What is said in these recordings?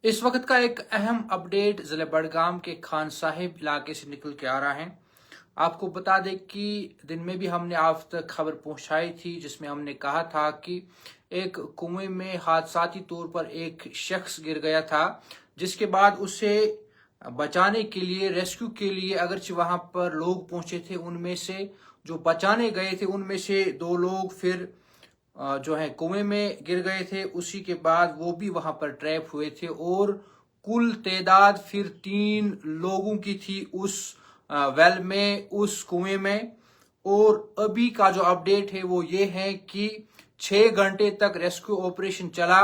इस वक्त का एक अहम अपडेट ज़िले बडगाम के खान साहिब इलाके से निकल के आ रहा है। आपको बता दें कि दिन में भी हमने आप तक खबर पहुंचाई थी, जिसमें हमने कहा था कि एक कुएं में हादसाती तौर पर एक शख्स गिर गया था, जिसके बाद उसे बचाने के लिए, रेस्क्यू के लिए अगरचे वहां पर लोग पहुंचे थे, उनमें से जो बचाने गए थे उनमें से 2 लोग फिर जो है कुएं में गिर गए थे। उसी के बाद वो भी वहां पर ट्रैप हुए थे और कुल तादाद फिर 3 लोगों की थी उस वेल में, उस कुएं में। और अभी का जो अपडेट है वो ये है कि 6 घंटे तक रेस्क्यू ऑपरेशन चला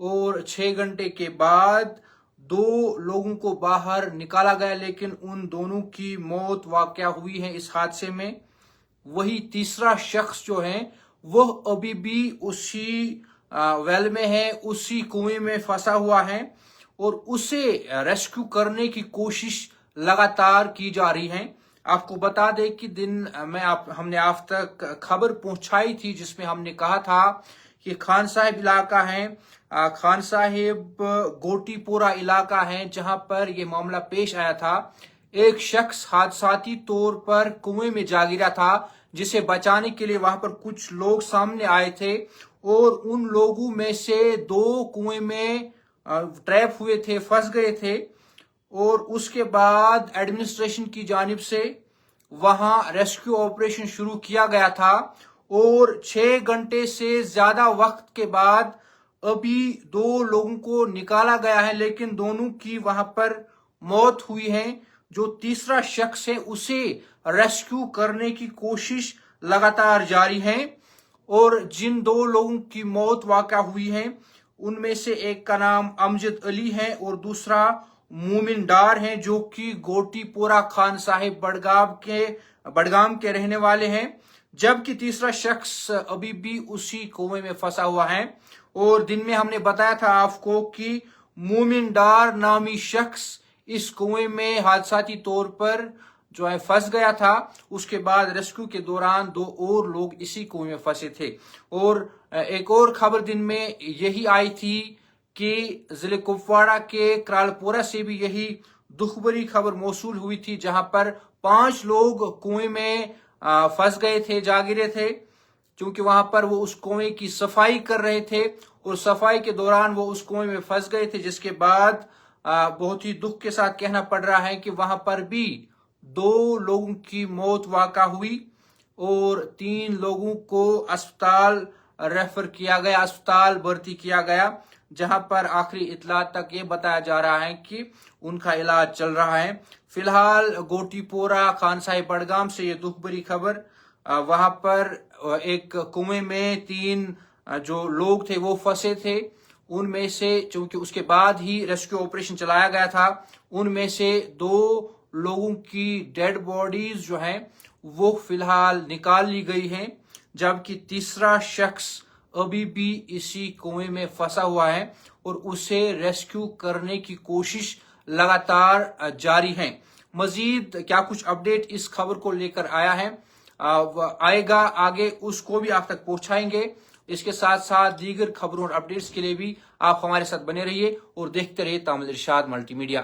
और 6 घंटे के बाद 2 लोगों को बाहर निकाला गया, लेकिन उन दोनों की मौत वाकया हुई है इस हादसे में। वही तीसरा शख्स जो है वो अभी भी उसी वेल में है, उसी कुएं में फंसा हुआ है और उसे रेस्क्यू करने की कोशिश लगातार की जा रही है। आपको बता दें कि दिन में हमने आप तक खबर पहुंचाई थी, जिसमें हमने कहा था कि खान साहिब इलाका है, खान साहिब गोटीपोरा इलाका है, जहां पर यह मामला पेश आया था। एक शख्स हादसाती तौर पर कुएं में जा गिरा था, जिसे बचाने के लिए वहां पर कुछ लोग सामने आए थे और उन लोगों में से 2 कुएं में ट्रैप हुए थे, फंस गए थे। और उसके बाद एडमिनिस्ट्रेशन की जानिब से वहां रेस्क्यू ऑपरेशन शुरू किया गया था और 6 घंटे से ज्यादा वक्त के बाद अभी 2 लोगों को निकाला गया है, लेकिन दोनों की वहां पर मौत हुई है। जो तीसरा शख्स है उसे रेस्क्यू करने की कोशिश लगातार जारी है और जिन 2 लोगों की मौत वाक़या हुई है उनमें से एक का नाम अमजद अली है और दूसरा मोमिन डार है, जो कि गोटीपोरा खान साहिब बडगाम के रहने वाले हैं। जबकि तीसरा शख्स अभी भी उसी कुएं में फंसा हुआ है। और दिन में हमने बताया था आपको कि मोमिन डार नामी शख्स इस कुएं में हादसाती तौर पर जो है फंस गया था। उसके बाद रेस्क्यू के दौरान 2 और लोग इसी कुएं में फंसे थे। और एक और खबर दिन में यही आई थी कि जिले कुपवाड़ा के क्रालपोरा से भी यही दुख भरी खबर मौसूल हुई थी, जहां पर 5 लोग कुएं में फंस गए थे, जा गिरे थे, क्योंकि वहां पर वो उस कुएं की सफाई कर रहे थे और सफाई के दौरान वो उस कुएं में फंस गए थे। जिसके बाद बहुत ही दुख के साथ कहना पड़ रहा है कि वहां पर भी 2 लोगों की मौत वाक़ा हुई और 3 लोगों को अस्पताल रेफर किया गया, अस्पताल भर्ती किया गया, जहां पर आखिरी इतला तक ये बताया जा रहा है कि उनका इलाज चल रहा है। फिलहाल गोटीपोरा खान साहिब बडगाम से ये दुख भरी खबर। वहां पर एक कुएं में 3 जो लोग थे वो फंसे थे। उनमें से, चूंकि उसके बाद ही रेस्क्यू ऑपरेशन चलाया गया था, उनमें से 2 लोगों की डेड बॉडीज जो हैं वो फिलहाल निकाल ली गई हैं, जबकि तीसरा शख्स अभी भी इसी कुएं में फंसा हुआ है और उसे रेस्क्यू करने की कोशिश लगातार जारी है। मजीद क्या कुछ अपडेट इस खबर को लेकर आया है, आएगा आगे, उसको भी आप तक पहुंचाएंगे। इसके साथ साथ दीगर खबरों और अपडेट्स के लिए भी आप हमारे साथ बने रहिए और देखते रहिए तामिल इरशाद मल्टीमीडिया।